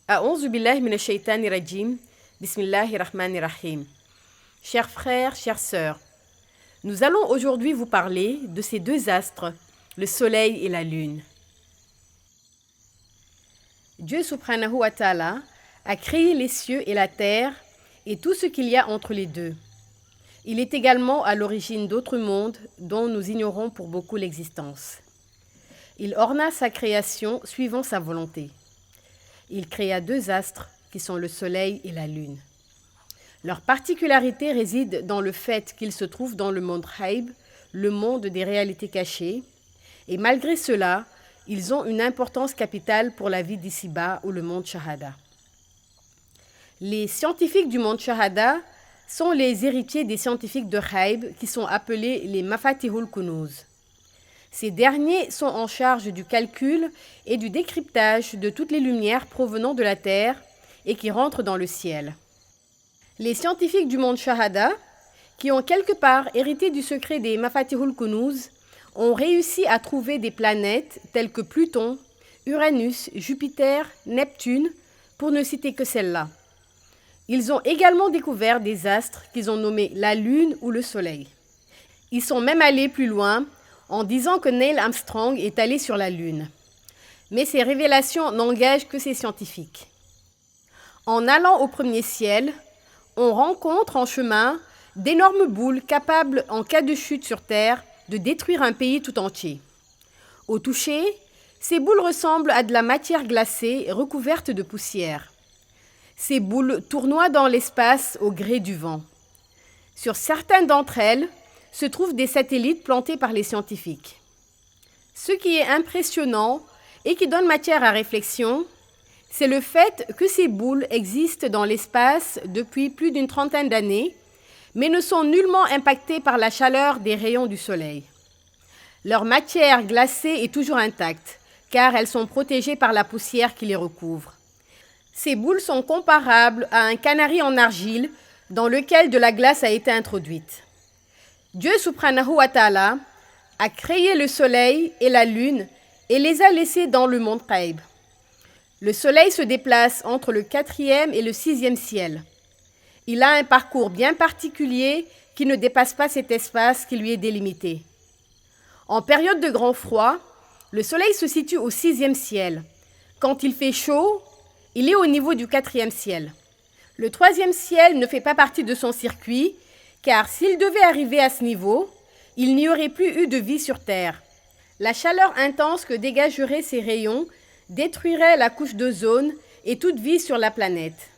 A'ouzou billahi minash shaitani rajim. Bismillahir rahmanir rahim. Chers frères, chères sœurs, nous allons aujourd'hui vous parler de ces deux astres, le soleil et la lune. Dieu subhanahu wa ta'ala a créé les cieux et la terre et tout ce qu'il y a entre les deux. Il est également à l'origine d'autres mondes dont nous ignorons pour beaucoup l'existence. Il orna sa création suivant sa volonté. Il créa deux astres qui sont le soleil et la lune. Leur particularité réside dans le fait qu'ils se trouvent dans le monde Ghaib, le monde des réalités cachées, et malgré cela, ils ont une importance capitale pour la vie d'ici-bas ou le monde Shahada. Les scientifiques du monde Shahada sont les héritiers des scientifiques de Ghaib qui sont appelés les Mafatihul Kunuz. Ces derniers sont en charge du calcul et du décryptage de toutes les lumières provenant de la Terre et qui rentrent dans le ciel. Les scientifiques du monde Shahada, qui ont quelque part hérité du secret des Mafatihul Kunuz, ont réussi à trouver des planètes telles que Pluton, Uranus, Jupiter, Neptune, pour ne citer que celles-là. Ils ont également découvert des astres qu'ils ont nommés la Lune ou le Soleil. Ils sont même allés plus loin en disant que Neil Armstrong est allé sur la Lune. Mais ces révélations n'engagent que ces scientifiques. En allant au premier ciel, on rencontre en chemin d'énormes boules capables, en cas de chute sur Terre, de détruire un pays tout entier. Au toucher, ces boules ressemblent à de la matière glacée recouverte de poussière. Ces boules tournoient dans l'espace au gré du vent. Sur certaines d'entre elles se trouvent des satellites plantés par les scientifiques. Ce qui est impressionnant et qui donne matière à réflexion, c'est le fait que ces boules existent dans l'espace depuis plus d'une trentaine d'années, mais ne sont nullement impactées par la chaleur des rayons du soleil. Leur matière glacée est toujours intacte, car elles sont protégées par la poussière qui les recouvre. Ces boules sont comparables à un canari en argile dans lequel de la glace a été introduite. Dieu subhanahu wa ta'ala a créé le soleil et la lune et les a laissés dans le monde Ghaib. Le soleil se déplace entre le 4e et le 6e ciel. Il a un parcours bien particulier qui ne dépasse pas cet espace qui lui est délimité. En période de grand froid, le soleil se situe au 6e ciel. Quand il fait chaud, il est au niveau du 4e ciel. Le 3e ciel ne fait pas partie de son circuit, car s'il devait arriver à ce niveau, il n'y aurait plus eu de vie sur Terre. La chaleur intense que dégageraient ces rayons détruirait la couche d'ozone et toute vie sur la planète.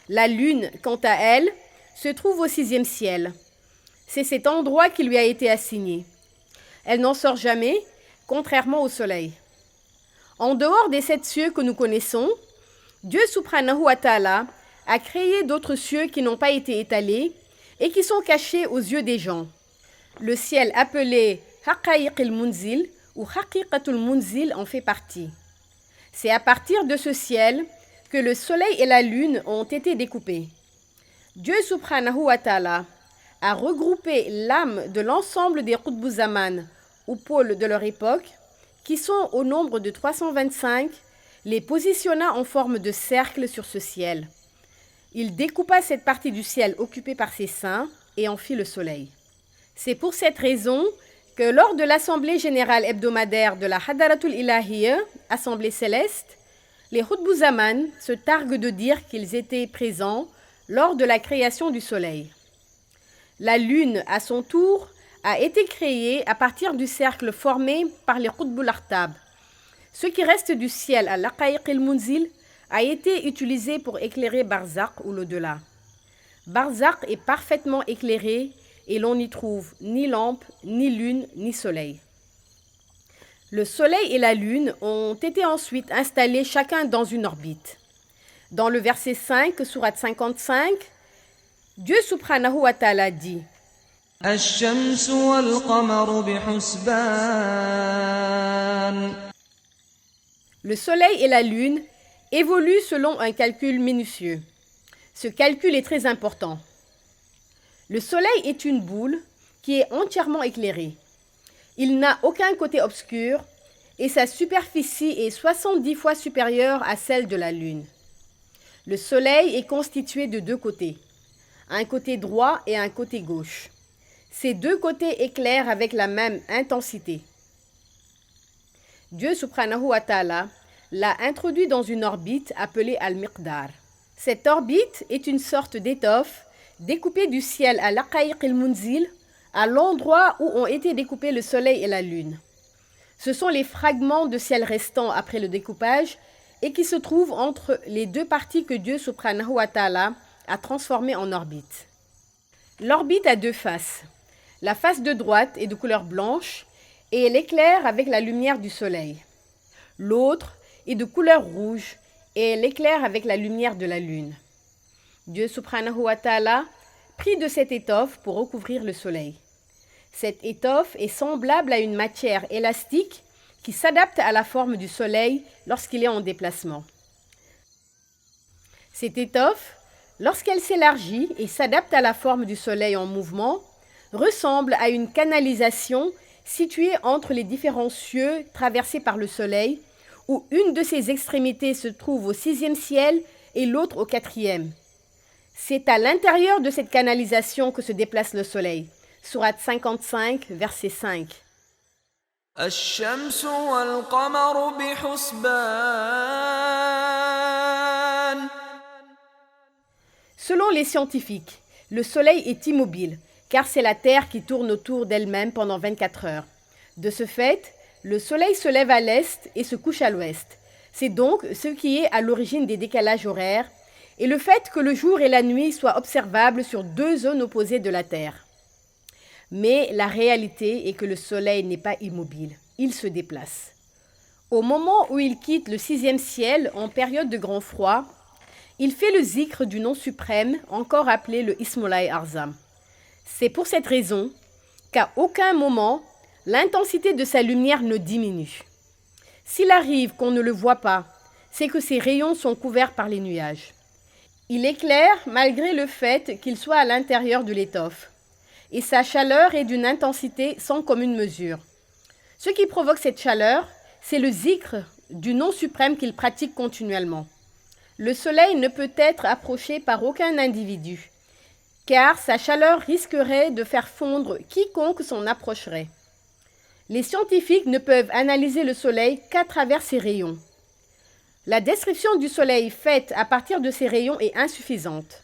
La Lune, quant à elle, se trouve au 6e ciel. C'est cet endroit qui lui a été assigné. Elle n'en sort jamais, contrairement au Soleil. En dehors des 7 cieux que nous connaissons, Dieu subhanahu wa ta'ala a créé d'autres cieux qui n'ont pas été étalés et qui sont cachés aux yeux des gens. Le ciel appelé Haqa'iq al-Munzil ou Haqiqatul Munzil en fait partie. C'est à partir de ce ciel que le soleil et la lune ont été découpés. Dieu subhanahu wa ta'ala a regroupé l'âme de l'ensemble des Qutb Zaman ou pôles de leur époque, qui sont au nombre de 325, les positionna en forme de cercle sur ce ciel. Il découpa cette partie du ciel occupée par ses saints et en fit le soleil. C'est pour cette raison que lors de l'assemblée générale hebdomadaire de la Hadaratul Ilahiyya, assemblée céleste, les Qutb Zaman se targuent de dire qu'ils étaient présents lors de la création du soleil. La lune, à son tour, a été créée à partir du cercle formé par les Qutb al-Artab. Ce qui reste du ciel à l'Aqa'iq al-Munzil a été utilisé pour éclairer Barzakh ou l'au-delà. Barzakh est parfaitement éclairé et l'on n'y trouve ni lampe, ni lune, ni soleil. Le soleil et la lune ont été ensuite installés chacun dans une orbite. Dans le verset 5, sourate 55, Dieu subhanahu wa ta'ala dit الشمس والقمر بحسبان. Le soleil et la lune évoluent selon un calcul minutieux. Ce calcul est très important. Le soleil est une boule qui est entièrement éclairée. Il n'a aucun côté obscur et sa superficie est 70 fois supérieure à celle de la Lune. Le Soleil est constitué de deux côtés, un côté droit et un côté gauche. Ces deux côtés éclairent avec la même intensité. Dieu subhanahu wa ta'ala l'a introduit dans une orbite appelée Al-Miqdar. Cette orbite est une sorte d'étoffe découpée du ciel à l'Aqaïq al-Munzil, à l'endroit où ont été découpés le soleil et la lune. Ce sont les fragments de ciel restants après le découpage et qui se trouvent entre les deux parties que Dieu subhanahu wa ta'ala a transformées en orbite. L'orbite a deux faces. La face de droite est de couleur blanche et elle éclaire avec la lumière du soleil. L'autre est de couleur rouge et elle éclaire avec la lumière de la lune. Dieu subhanahu wa ta'ala prit de cette étoffe pour recouvrir le soleil. Cette étoffe est semblable à une matière élastique qui s'adapte à la forme du soleil lorsqu'il est en déplacement. Cette étoffe, lorsqu'elle s'élargit et s'adapte à la forme du soleil en mouvement, ressemble à une canalisation située entre les différents cieux traversés par le soleil, où une de ses extrémités se trouve au 6e ciel et l'autre au 4e. C'est à l'intérieur de cette canalisation que se déplace le soleil. Sourate 55, verset 5. الشمس والقمر بحسبان. Selon les scientifiques, le soleil est immobile, car c'est la Terre qui tourne autour d'elle-même pendant 24 heures. De ce fait, le soleil se lève à l'est et se couche à l'ouest. C'est donc ce qui est à l'origine des décalages horaires et le fait que le jour et la nuit soient observables sur deux zones opposées de la Terre. Mais la réalité est que le soleil n'est pas immobile, il se déplace. Au moment où il quitte le 6e ciel en période de grand froid, il fait le zikr du nom suprême, encore appelé le Ismullah Arzam. C'est pour cette raison qu'à aucun moment, l'intensité de sa lumière ne diminue. S'il arrive qu'on ne le voit pas, c'est que ses rayons sont couverts par les nuages. Il éclaire malgré le fait qu'il soit à l'intérieur de l'étoffe. Et sa chaleur est d'une intensité sans commune mesure. Ce qui provoque cette chaleur, c'est le zikr du nom suprême qu'il pratique continuellement. Le soleil ne peut être approché par aucun individu, car sa chaleur risquerait de faire fondre quiconque s'en approcherait. Les scientifiques ne peuvent analyser le soleil qu'à travers ses rayons. La description du soleil faite à partir de ses rayons est insuffisante.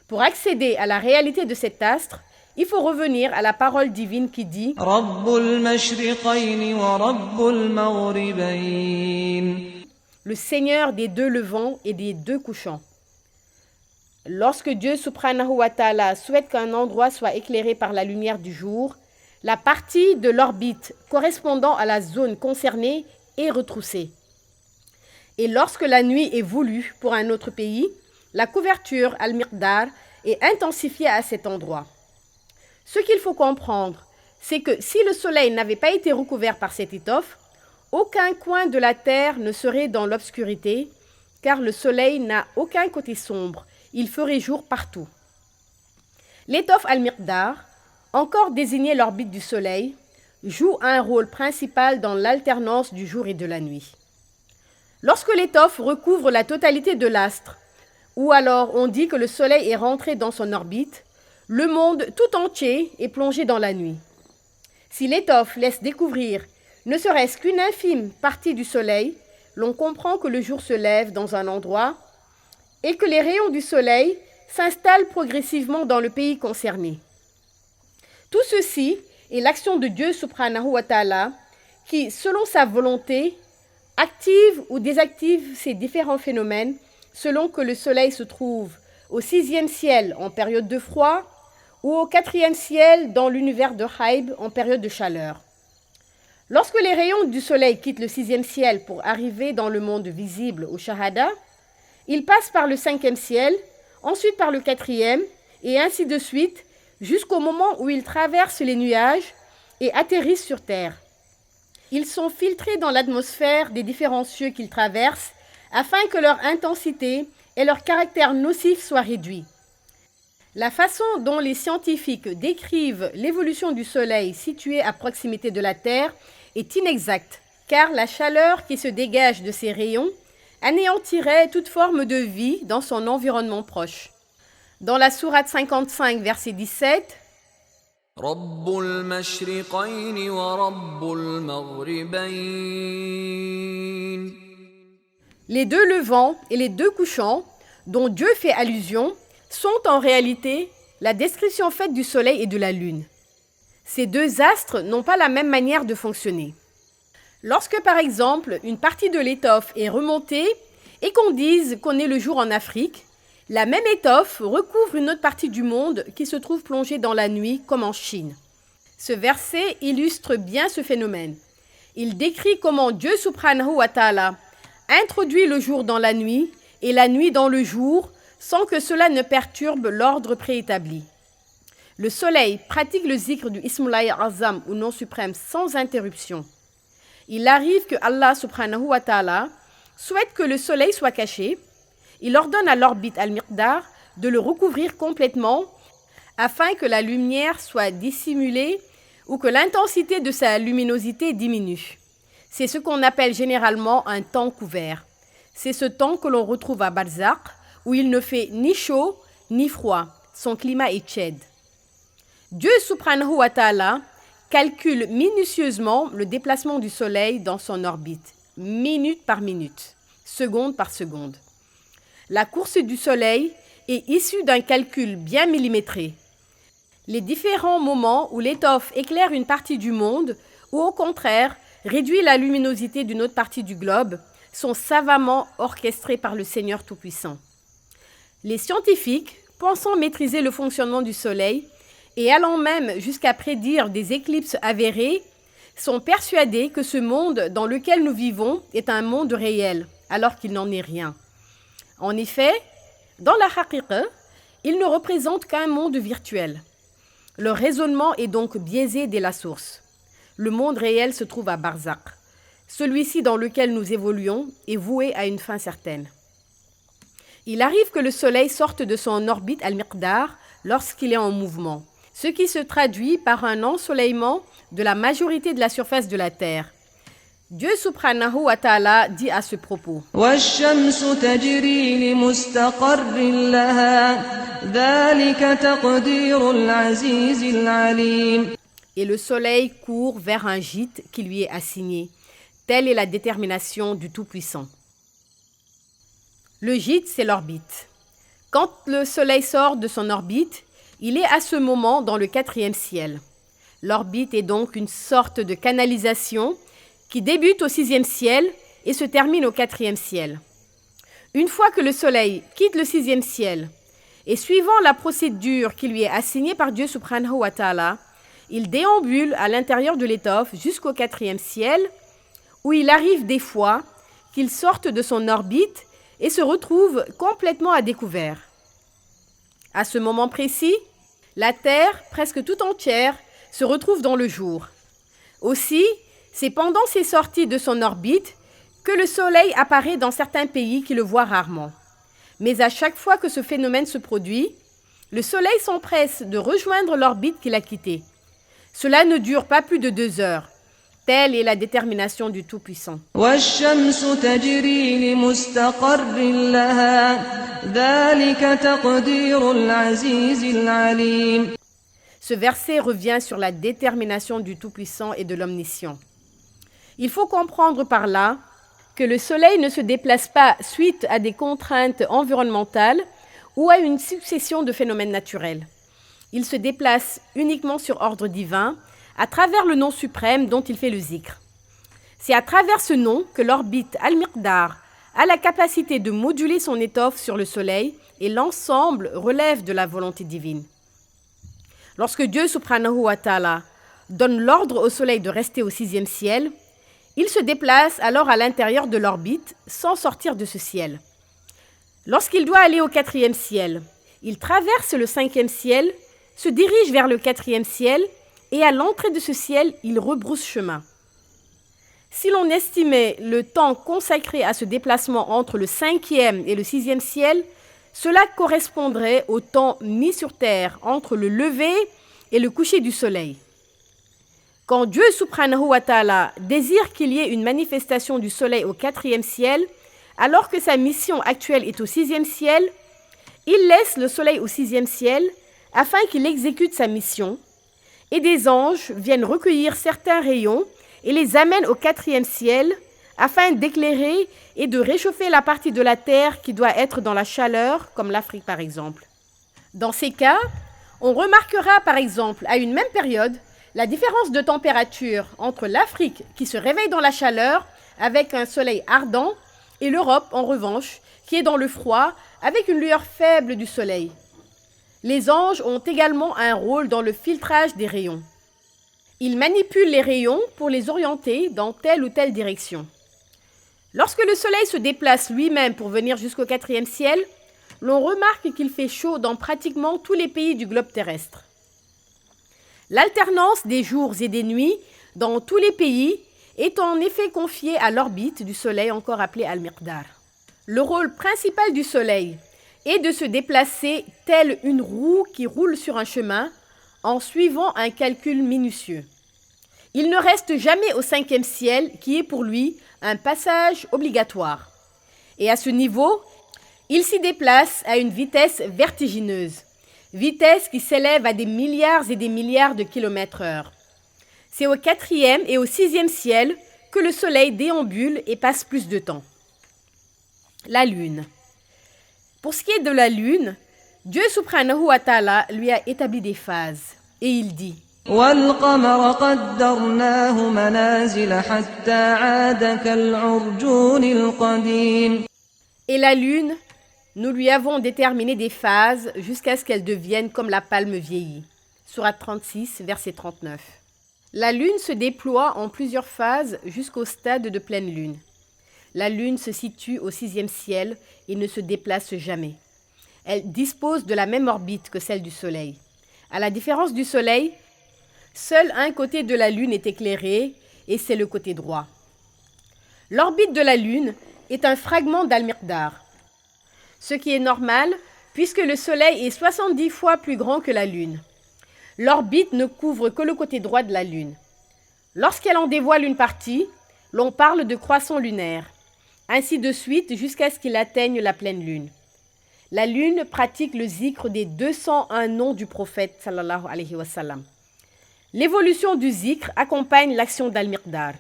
Pour accéder à la réalité de cet astre, il faut revenir à la parole divine qui dit « رب المشرقين ورب المغربين. le Seigneur des deux levants et des deux couchants. Lorsque Dieu subhanahu wa ta'ala souhaite qu'un endroit soit éclairé par la lumière du jour, la partie de l'orbite correspondant à la zone concernée est retroussée. Et lorsque la nuit est voulue pour un autre pays, la couverture al-Miqdar est intensifiée à cet endroit. Ce qu'il faut comprendre, c'est que si le soleil n'avait pas été recouvert par cette étoffe, aucun coin de la terre ne serait dans l'obscurité, car le soleil n'a aucun côté sombre, il ferait jour partout. L'étoffe al-Miqdar, encore désignée l'orbite du soleil, joue un rôle principal dans l'alternance du jour et de la nuit. Lorsque l'étoffe recouvre la totalité de l'astre, ou alors on dit que le soleil est rentré dans son orbite, le monde tout entier est plongé dans la nuit. Si l'étoffe laisse découvrir ne serait-ce qu'une infime partie du soleil, l'on comprend que le jour se lève dans un endroit et que les rayons du soleil s'installent progressivement dans le pays concerné. Tout ceci est l'action de Dieu subhanahu wa ta'ala qui, selon sa volonté, active ou désactive ces différents phénomènes selon que le soleil se trouve au 6e ciel en période de froid ou au 4e ciel dans l'univers de Haïb en période de chaleur. Lorsque les rayons du soleil quittent le 6e ciel pour arriver dans le monde visible au Shahada, ils passent par le 5e ciel, ensuite par le 4e, et ainsi de suite, jusqu'au moment où ils traversent les nuages et atterrissent sur Terre. Ils sont filtrés dans l'atmosphère des différents cieux qu'ils traversent afin que leur intensité et leur caractère nocif soient réduits. La façon dont les scientifiques décrivent l'évolution du Soleil situé à proximité de la Terre est inexacte, car la chaleur qui se dégage de ces rayons anéantirait toute forme de vie dans son environnement proche. Dans la sourate 55, verset 17, رب المشرقين ورب المغربين. les deux levants et les deux couchants, dont Dieu fait allusion, sont en réalité la description faite du soleil et de la lune. Ces deux astres n'ont pas la même manière de fonctionner. Lorsque, par exemple, une partie de l'étoffe est remontée et qu'on dise qu'on est le jour en Afrique, la même étoffe recouvre une autre partie du monde qui se trouve plongée dans la nuit, comme en Chine. Ce verset illustre bien ce phénomène. Il décrit comment Dieu subhanahu wa ta'ala introduit le jour dans la nuit et la nuit dans le jour sans que cela ne perturbe l'ordre préétabli. Le soleil pratique le zikr du Ismullahi Azam ou nom suprême sans interruption. Il arrive que Allah subhanahu wa ta'ala souhaite que le soleil soit caché. Il ordonne à l'orbite al-Miqdar de le recouvrir complètement afin que la lumière soit dissimulée ou que l'intensité de sa luminosité diminue. C'est ce qu'on appelle généralement un temps couvert. C'est ce temps que l'on retrouve à Barzakh où il ne fait ni chaud ni froid. Son climat est tiède. Dieu subhanahu wa ta'ala calcule minutieusement le déplacement du soleil dans son orbite, minute par minute, seconde par seconde. La course du soleil est issue d'un calcul bien millimétré. Les différents moments où l'étoffe éclaire une partie du monde ou au contraire réduit la luminosité d'une autre partie du globe sont savamment orchestrés par le Seigneur Tout-Puissant. Les scientifiques, pensant maîtriser le fonctionnement du soleil et allant même jusqu'à prédire des éclipses avérées, sont persuadés que ce monde dans lequel nous vivons est un monde réel, alors qu'il n'en est rien. En effet, dans la haqiqa, il ne représente qu'un monde virtuel. Le raisonnement est donc biaisé dès la source. Le monde réel se trouve à Barzakh. Celui-ci dans lequel nous évoluons est voué à une fin certaine. Il arrive que le soleil sorte de son orbite al-Miqdar lorsqu'il est en mouvement, ce qui se traduit par un ensoleillement de la majorité de la surface de la Terre. Dieu subhanahu wa ta'ala dit à ce propos: والشمس تجري لمستقر لها ذلك تقدير العزيز العليم. Et le soleil court vers un gîte qui lui est assigné. Telle est la détermination du Tout-Puissant. Le gîte, c'est l'orbite. Quand le soleil sort de son orbite, il est à ce moment dans le 4e ciel. L'orbite est donc une sorte de canalisation qui débute au 6e ciel et se termine au 4e ciel. Une fois que le soleil quitte le 6e ciel, et suivant la procédure qui lui est assignée par Dieu subhanahu wa ta'ala, il déambule à l'intérieur de l'étoffe jusqu'au 4e ciel, où il arrive des fois qu'il sorte de son orbite et se retrouve complètement à découvert. À ce moment précis, la Terre, presque tout entière, se retrouve dans le jour. Aussi, c'est pendant ses sorties de son orbite que le soleil apparaît dans certains pays qui le voient rarement. Mais à chaque fois que ce phénomène se produit, le soleil s'empresse de rejoindre l'orbite qu'il a quittée. Cela ne dure pas plus de 2 heures. Telle est la détermination du Tout-Puissant. والشمس تجري لمستقر لها ذلك تقدير العزيز العليم. Ce verset revient sur la détermination du Tout-Puissant et de l'Omniscient. Il faut comprendre par là que le soleil ne se déplace pas suite à des contraintes environnementales ou à une succession de phénomènes naturels. Il se déplace uniquement sur ordre divin, à travers le nom suprême dont il fait le zikr. C'est à travers ce nom que l'orbite al-Miqdar a la capacité de moduler son étoffe sur le soleil et l'ensemble relève de la volonté divine. Lorsque Dieu subhanahu wa ta'ala donne l'ordre au soleil de rester au 6e ciel, il se déplace alors à l'intérieur de l'orbite sans sortir de ce ciel. Lorsqu'il doit aller au 4e ciel, il traverse le 5e ciel, se dirige vers le 4e ciel et à l'entrée de ce ciel, il rebrousse chemin. Si l'on estimait le temps consacré à ce déplacement entre le 5e et le 6e ciel, cela correspondrait au temps mis sur terre entre le lever et le coucher du soleil. Quand Dieu subhanahu wa ta'ala désire qu'il y ait une manifestation du soleil au 4e ciel, alors que sa mission actuelle est au 6e ciel, il laisse le soleil au 6e ciel afin qu'il exécute sa mission, et des anges viennent recueillir certains rayons et les amènent au 4e ciel afin d'éclairer et de réchauffer la partie de la terre qui doit être dans la chaleur, comme l'Afrique par exemple. Dans ces cas, on remarquera par exemple à une même période la différence de température entre l'Afrique qui se réveille dans la chaleur avec un soleil ardent et l'Europe en revanche qui est dans le froid avec une lueur faible du soleil. Les anges ont également un rôle dans le filtrage des rayons. Ils manipulent les rayons pour les orienter dans telle ou telle direction. Lorsque le soleil se déplace lui-même pour venir jusqu'au 4e ciel, l'on remarque qu'il fait chaud dans pratiquement tous les pays du globe terrestre. L'alternance des jours et des nuits dans tous les pays est en effet confiée à l'orbite du soleil, encore appelée Al-Miqdar. Le rôle principal du soleil est de se déplacer telle une roue qui roule sur un chemin en suivant un calcul minutieux. Il ne reste jamais au 5e ciel qui est pour lui un passage obligatoire. Et à ce niveau, il s'y déplace à une vitesse vertigineuse, vitesse qui s'élève à des milliards et des milliards de kilomètres/heure. C'est au 4e et au 6e ciel que le soleil déambule et passe plus de temps. La lune. Pour ce qui est de la lune, Dieu subhanahu wa ta'ala lui a établi des phases. Et il dit: وَالْقَمَرَ قَدَّرْنَاهُ مَنَازِلَ حَتَّى عَادَ كَالْعُرْجُونِ الْقَدِيمِ. Et la lune, nous lui avons déterminé des phases jusqu'à ce qu'elle devienne comme la palme vieillie. Sourate 36, verset 39. La lune se déploie en plusieurs phases jusqu'au stade de pleine lune. La lune se situe au 6e ciel et ne se déplace jamais. Elle dispose de la même orbite que celle du soleil. À la différence du soleil, seul un côté de la lune est éclairé et c'est le côté droit. L'orbite de la lune est un fragment d'Al-Miqdar, ce qui est normal puisque le soleil est 70 fois plus grand que la lune. L'orbite ne couvre que le côté droit de la lune. Lorsqu'elle en dévoile une partie, l'on parle de croissant lunaire, ainsi de suite jusqu'à ce qu'il atteigne la pleine lune. La lune pratique le zikr des 201 noms du prophète sallallahu alayhi wa sallam. L'évolution du zikr accompagne l'action d'Al-Miqdar.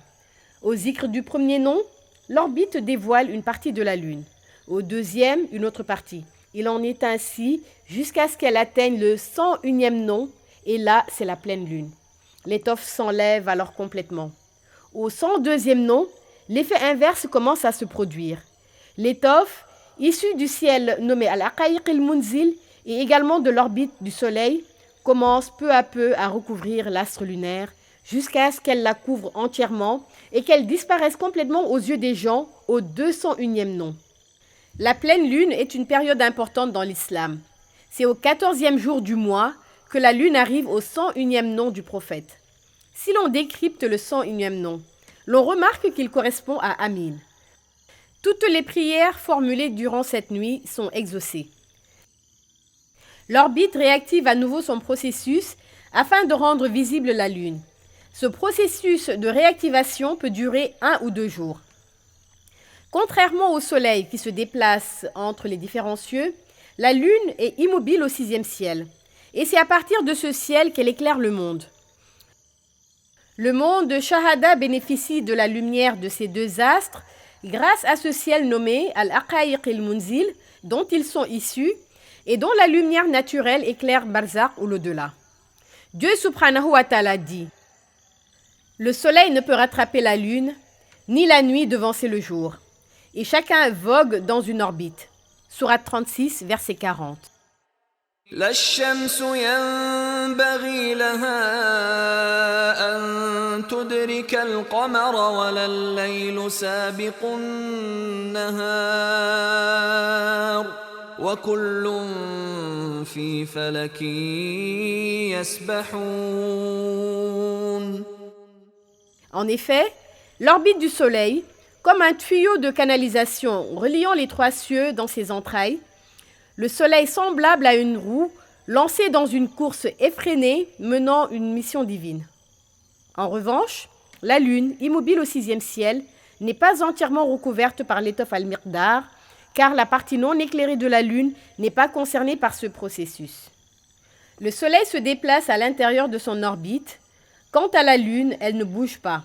Au zikr du premier nom, l'orbite dévoile une partie de la lune. Au deuxième, une autre partie. Il en est ainsi jusqu'à ce qu'elle atteigne le 101e nom, et là, c'est la pleine lune. L'étoffe s'enlève alors complètement. Au 102e nom, l'effet inverse commence à se produire. L'étoffe, issue du ciel nommé Al-Aqaïq al-Munzil et également de l'orbite du soleil, commence peu à peu à recouvrir l'astre lunaire jusqu'à ce qu'elle la couvre entièrement et qu'elle disparaisse complètement aux yeux des gens au 201e nom. La pleine lune est une période importante dans l'islam. C'est au 14e jour du mois que la lune arrive au 101e nom du prophète. Si l'on décrypte le 101e nom, l'on remarque qu'il correspond à Amin. Toutes les prières formulées durant cette nuit sont exaucées. L'orbite réactive à nouveau son processus afin de rendre visible la lune. Ce processus de réactivation peut durer 1 ou 2 jours. Contrairement au soleil qui se déplace entre les différents cieux, la lune est immobile au 6e ciel. Et c'est à partir de ce ciel qu'elle éclaire le monde. Le monde de Shahada bénéficie de la lumière de ces deux astres grâce à ce ciel nommé Al-Aqaïq al-Munzil dont ils sont issus et dont la lumière naturelle éclaire Barzakh ou l'au-delà. Dieu subhanahu wa ta'ala dit: le soleil ne peut rattraper la lune, ni la nuit devancer le jour. Et chacun vogue dans une orbite. Sourate 36, verset 40. لا الشمس ينبغي لها أن تدرك القمر ولا الليل سابق النهار وكل في فلك يسبحون. En effet, l'orbite du soleil, comme un tuyau de canalisation reliant les 3 cieux dans ses entrailles, le soleil semblable à une roue lancée dans une course effrénée menant une mission divine. En revanche, la lune, immobile au 6e ciel, n'est pas entièrement recouverte par l'étoffe al-Miqdar, car la partie non éclairée de la Lune n'est pas concernée par ce processus. Le Soleil se déplace à l'intérieur de son orbite. Quant à la Lune, elle ne bouge pas.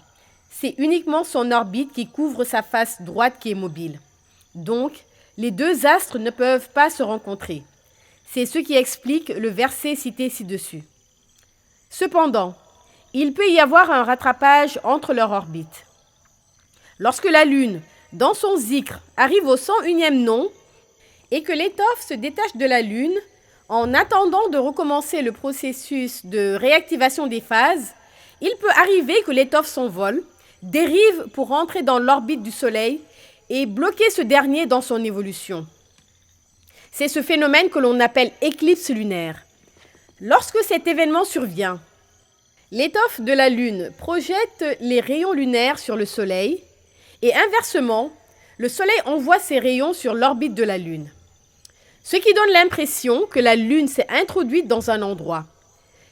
C'est uniquement son orbite qui couvre sa face droite qui est mobile. Donc, les deux astres ne peuvent pas se rencontrer. C'est ce qui explique le verset cité ci-dessus. Cependant, il peut y avoir un rattrapage entre leurs orbites. Lorsque la Lune, dans son zikr, arrive au 101e nom et que l'étoffe se détache de la Lune, en attendant de recommencer le processus de réactivation des phases, il peut arriver que l'étoffe s'envole, dérive pour entrer dans l'orbite du Soleil et bloquer ce dernier dans son évolution. C'est ce phénomène que l'on appelle éclipse lunaire. Lorsque cet événement survient, l'étoffe de la Lune projette les rayons lunaires sur le Soleil et inversement, le Soleil envoie ses rayons sur l'orbite de la Lune. Ce qui donne l'impression que la Lune s'est introduite dans un endroit.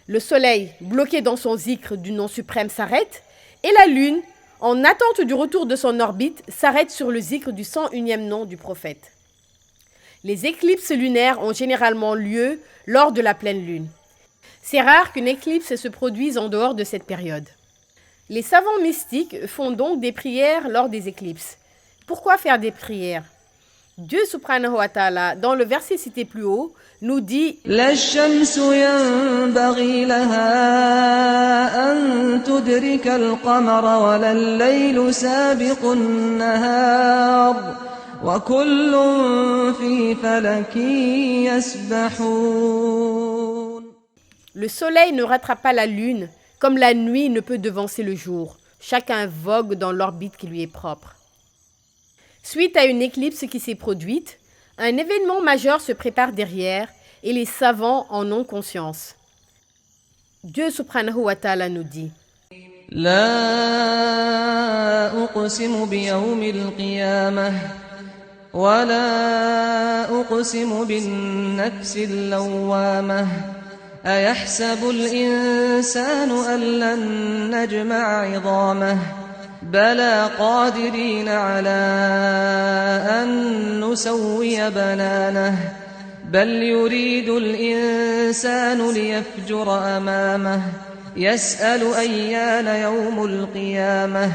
Le Soleil, bloqué dans son zikr du nom suprême, s'arrête et la Lune, en attente du retour de son orbite, s'arrête sur le zikr du 101e nom du prophète. Les éclipses lunaires ont généralement lieu lors de la pleine lune. C'est rare qu'une éclipse se produise en dehors de cette période. Les savants mystiques font donc des prières lors des éclipses. Pourquoi faire des prières? Dieu subhanahu wa ta'ala, dans le verset cité plus haut, nous dit لا الشمس ينبغي لها أن تدرك القمر ولا الليل سابق النهار وكل في فلك يسبحون. Le soleil ne rattrape pas la lune, comme la nuit ne peut devancer le jour. Chacun vogue dans l'orbite qui lui est propre. Suite à une éclipse qui s'est produite, un événement majeur se prépare derrière et les savants en ont conscience. Dieu subhanahu wa ta'ala nous dit لا أقسم بيوم القيامة ولا أقسم بالنفس اللوامة أيحسب الإنسان أن لن نجمع عظامه بلى قادرين على أن نسوي بنانه بل يريد الإنسان ليفجر أمامه يسأل أيان يوم القيامة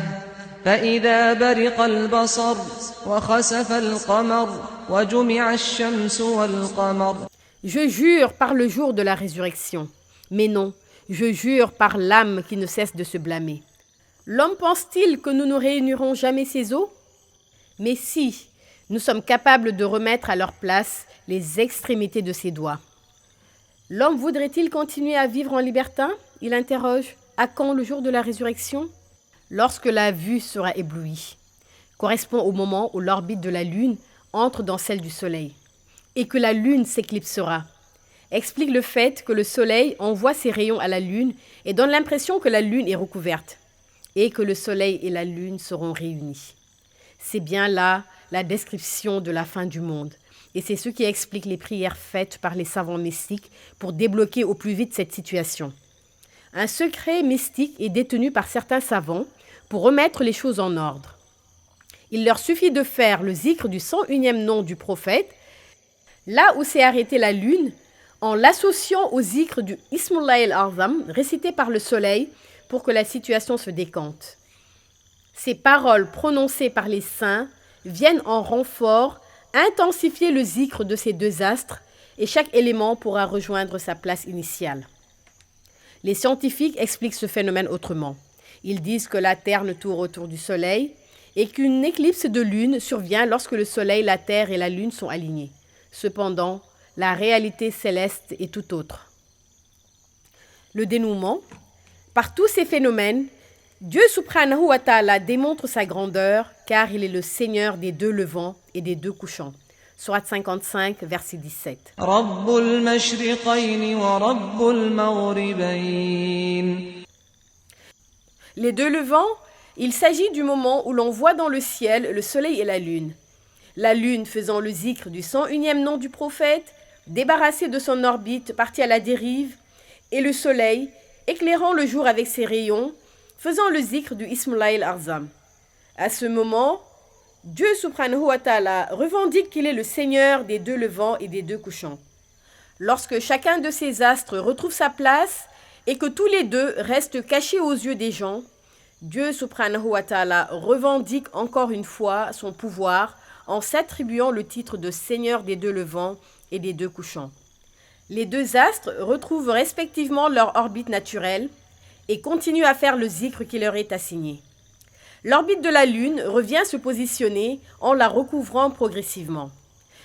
فإذا برق البصر وخسف القمر وجمع الشمس والقمر. Je jure par le jour de la résurrection. Mais non, je jure par l'âme qui ne cesse de se blâmer. L'homme pense-t-il que nous ne réunirons jamais ses os? Mais si, nous sommes capables de remettre à leur place les extrémités de ses doigts. L'homme voudrait-il continuer à vivre en libertin? Il interroge. À quand le jour de la résurrection? Lorsque la vue sera éblouie, correspond au moment où l'orbite de la Lune entre dans celle du Soleil, et que la Lune s'éclipsera. Explique le fait que le Soleil envoie ses rayons à la Lune et donne l'impression que la Lune est recouverte, et que le Soleil et la Lune seront réunis. C'est bien là la description de la fin du monde. Et c'est ce qui explique les prières faites par les savants mystiques pour débloquer au plus vite cette situation. Un secret mystique est détenu par certains savants pour remettre les choses en ordre. Il leur suffit de faire le zikr du 101e nom du prophète, là où s'est arrêtée la lune, en l'associant au zikr du Ismullah al-Azam, récité par le soleil, pour que la situation se décante. Ces paroles prononcées par les saints viennent en renfort intensifier le zikr de ces deux astres et chaque élément pourra rejoindre sa place initiale. Les scientifiques expliquent ce phénomène autrement. Ils disent que la Terre ne tourne autour du Soleil et qu'une éclipse de lune survient lorsque le Soleil, la Terre et la Lune sont alignés. Cependant, la réalité céleste est tout autre. Le dénouement. Par tous ces phénomènes, Dieu subhanahu wa ta'ala démontre sa grandeur car il est le Seigneur des deux levants et des deux couchants. Sourate 55, verset 17. رب المشرقين ورب المغربين. Les deux levants, il s'agit du moment où l'on voit dans le ciel le soleil et la lune. La lune faisant le zikr du 101e nom du prophète, débarrassé de son orbite, parti à la dérive, et le soleil, éclairant le jour avec ses rayons, faisant le zikr du Ismullah al-Azam. À ce moment, Dieu subhanahu wa ta'ala revendique qu'il est le Seigneur des deux levants et des deux couchants. Lorsque chacun de ces astres retrouve sa place et que tous les deux restent cachés aux yeux des gens, Dieu subhanahu wa ta'ala revendique encore une fois son pouvoir en s'attribuant le titre de Seigneur des deux levants et des deux couchants. Les deux astres retrouvent respectivement leur orbite naturelle et continuent à faire le zikr qui leur est assigné. L'orbite de la Lune revient se positionner en la recouvrant progressivement.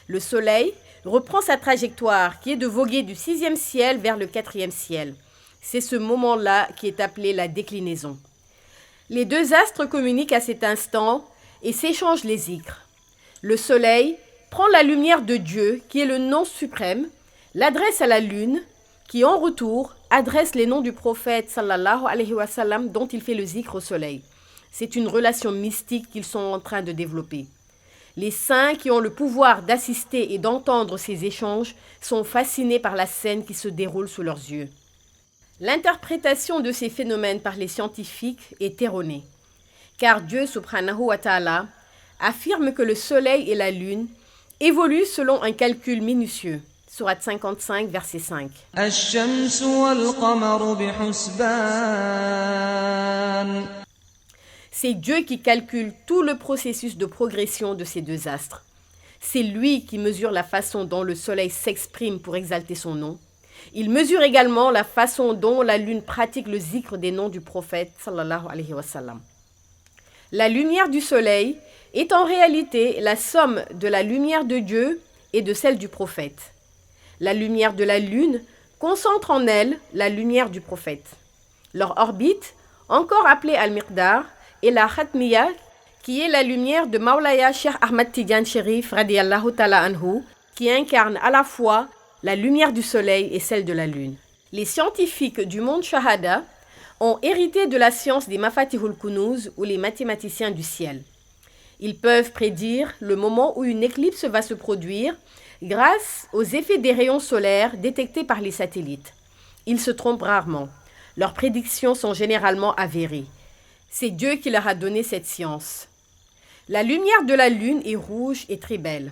Le Soleil reprend sa trajectoire qui est de voguer du 6e ciel vers le 4e ciel. C'est ce moment-là qui est appelé la déclinaison. Les deux astres communiquent à cet instant et s'échangent les zikrs. Le Soleil prend la lumière de Dieu, qui est le nom suprême, l'adresse à la Lune, qui en retour adresse les noms du prophète sallallahu alayhi wa sallam dont il fait le zikr au Soleil. C'est une relation mystique qu'ils sont en train de développer. Les saints qui ont le pouvoir d'assister et d'entendre ces échanges sont fascinés par la scène qui se déroule sous leurs yeux. L'interprétation de ces phénomènes par les scientifiques est erronée, car Dieu subhanahu wa ta'ala affirme que le soleil et la lune évoluent selon un calcul minutieux. Sourate 55, verset 5. الشمس والقمر بحسبان. C'est Dieu qui calcule tout le processus de progression de ces deux astres. C'est lui qui mesure la façon dont le soleil s'exprime pour exalter son nom. Il mesure également la façon dont la lune pratique le zikr des noms du prophète sallallahu alayhi wa sallam. La lumière du soleil est en réalité la somme de la lumière de Dieu et de celle du prophète. La lumière de la lune concentre en elle la lumière du prophète. Leur orbite, encore appelée Al-Miqdar, est la Khatmiya, qui est la lumière de Maulaya Cheikh Ahmad Tidiane Chérif radiyallahu ta'ala anhu, qui incarne à la fois la lumière du soleil et celle de la lune. Les scientifiques du monde Shahada ont hérité de la science des Mafatihul Kunuz ou les mathématiciens du ciel. Ils peuvent prédire le moment où une éclipse va se produire grâce aux effets des rayons solaires détectés par les satellites. Ils se trompent rarement. Leurs prédictions sont généralement avérées. C'est Dieu qui leur a donné cette science. La lumière de la lune est rouge et très belle.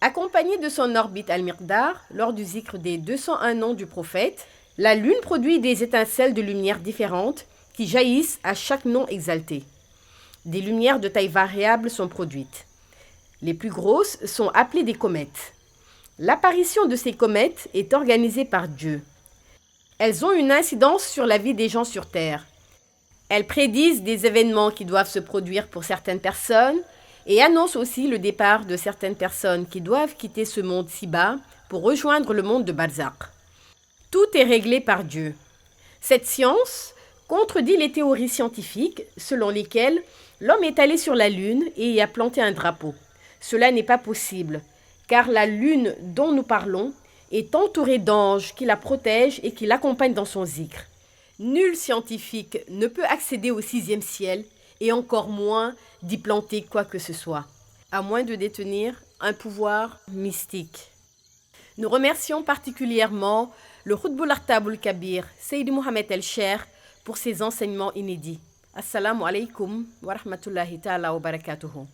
Accompagnée de son orbite Al-Miqdar, lors du zikr des 201 noms du prophète, la lune produit des étincelles de lumière différentes qui jaillissent à chaque nom exalté. Des lumières de taille variable sont produites. Les plus grosses sont appelées des comètes. L'apparition de ces comètes est organisée par Dieu. Elles ont une incidence sur la vie des gens sur Terre. Elles prédisent des événements qui doivent se produire pour certaines personnes et annoncent aussi le départ de certaines personnes qui doivent quitter ce monde si bas pour rejoindre le monde de Barzakh. Tout est réglé par Dieu. Cette science contredit les théories scientifiques selon lesquelles l'homme est allé sur la lune et y a planté un drapeau. Cela n'est pas possible, car la lune dont nous parlons est entourée d'anges qui la protègent et qui l'accompagnent dans son zikr. Nul scientifique ne peut accéder au 6e ciel et encore moins d'y planter quoi que ce soit, à moins de détenir un pouvoir mystique. Nous remercions particulièrement le Khutbul Artabul Kabir, Seydi Mohamed El-Cheikh, pour ses enseignements inédits. Assalamu alaikum wa rahmatullahi ta'ala wa barakatuhu.